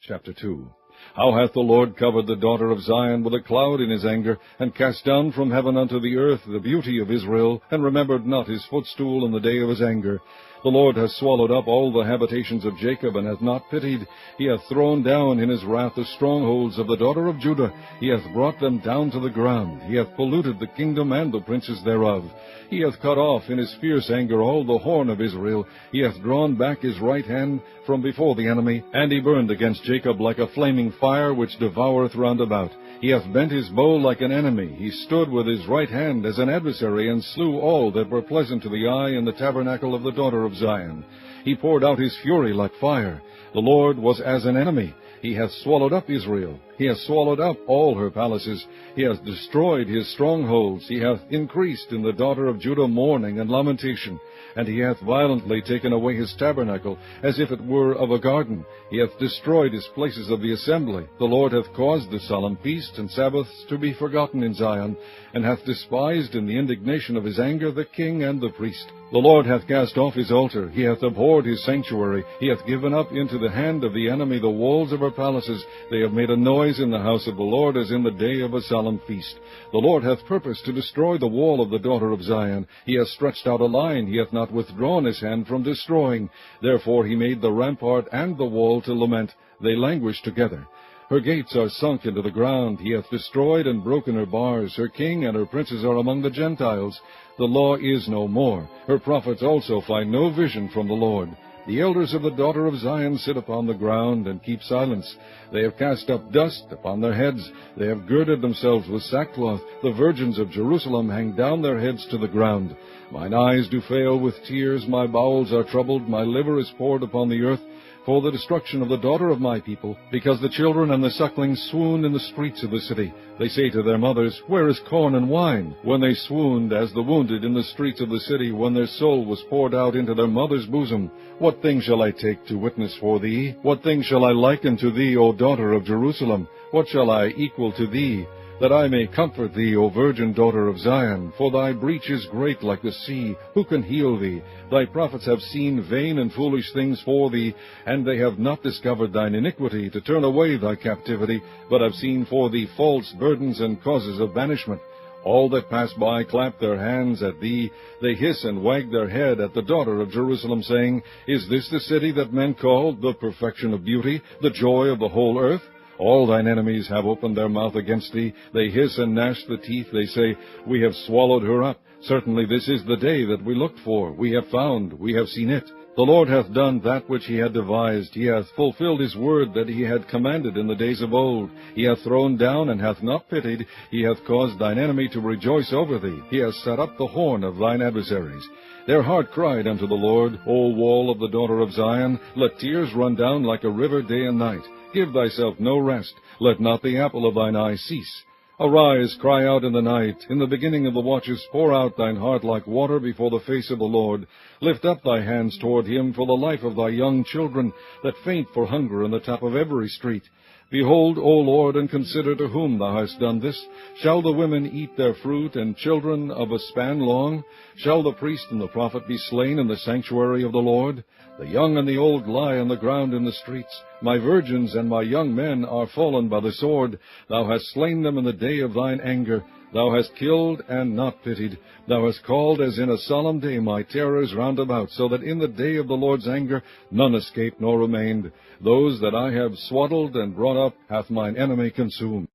Chapter 2. How hath the Lord covered the daughter of Zion with a cloud in his anger, and cast down from heaven unto the earth the beauty of Israel, and remembered not his footstool in the day of his anger. The Lord hath swallowed up all the habitations of Jacob, and hath not pitied. He hath thrown down in his wrath the strongholds of the daughter of Judah. He hath brought them down to the ground. He hath polluted the kingdom and the princes thereof. He hath cut off in his fierce anger all the horn of Israel. He hath drawn back his right hand from before the enemy, and he burned against Jacob like a flaming fire which devoureth round about. He hath bent his bow like an enemy. He stood with his right hand as an adversary, and slew all that were pleasant to the eye in the tabernacle of the daughter of Zion. He poured out his fury like fire. The Lord was as an enemy. He hath swallowed up Israel. He hath swallowed up all her palaces. He hath destroyed his strongholds. He hath increased in the daughter of Judah mourning and lamentation. And he hath violently taken away his tabernacle, as if it were of a garden. He hath destroyed his places of the assembly. The Lord hath caused the solemn feasts and Sabbaths to be forgotten in Zion, and hath despised in the indignation of his anger the king and the priest. The Lord hath cast off his altar. He hath abhorred his sanctuary. He hath given up into the hand of the enemy the walls of her palaces. They have made a noise in the house of the Lord, as in the day of a solemn feast. The Lord hath purposed to destroy the wall of the daughter of Zion. He hath stretched out a line. He hath not withdrawn his hand from destroying. Therefore he made the rampart and the wall to lament. They languish together. Her gates are sunk into the ground. He hath destroyed and broken her bars. Her king and her princes are among the Gentiles. The law is no more. Her prophets also find no vision from the Lord. The elders of the daughter of Zion sit upon the ground and keep silence. They have cast up dust upon their heads. They have girded themselves with sackcloth. The virgins of Jerusalem hang down their heads to the ground. Mine eyes do fail with tears. My bowels are troubled. My liver is poured upon the earth, for the destruction of the daughter of my people, because the children and the sucklings swoon in the streets of the city. They say to their mothers, Where is corn and wine? When they swooned as the wounded in the streets of the city, when their soul was poured out into their mother's bosom. What thing shall I take to witness for thee? What thing shall I liken to thee, O daughter of Jerusalem? What shall I equal to thee, that I may comfort thee, O virgin daughter of Zion? For thy breach is great like the sea. Who can heal thee? Thy prophets have seen vain and foolish things for thee, and they have not discovered thine iniquity, to turn away thy captivity, but have seen for thee false burdens and causes of banishment. All that pass by clap their hands at thee. They hiss and wag their head at the daughter of Jerusalem, saying, Is this the city that men called the perfection of beauty, the joy of the whole earth? All thine enemies have opened their mouth against thee. They hiss and gnash the teeth. They say, We have swallowed her up. Certainly this is the day that we looked for. We have found, we have seen it. The Lord hath done that which he had devised. He hath fulfilled his word that he had commanded in the days of old. He hath thrown down and hath not pitied. He hath caused thine enemy to rejoice over thee. He hath set up the horn of thine adversaries. Their heart cried unto the Lord, O wall of the daughter of Zion, let tears run down like a river day and night. Give thyself no rest. Let not the apple of thine eye cease. Arise, cry out in the night. In the beginning of the watches pour out thine heart like water before the face of the Lord. Lift up thy hands toward him for the life of thy young children, that faint for hunger in the top of every street. Behold, O Lord, and consider to whom thou hast done this. Shall the women eat their fruit, and children of a span long? Shall the priest and the prophet be slain in the sanctuary of the Lord? The young and the old lie on the ground in the streets. My virgins and my young men are fallen by the sword. Thou hast slain them in the day of thine anger. Thou hast killed and not pitied. Thou hast called as in a solemn day my terrors round about, so that in the day of the Lord's anger none escaped nor remained. Those that I have swaddled and brought up hath mine enemy consumed.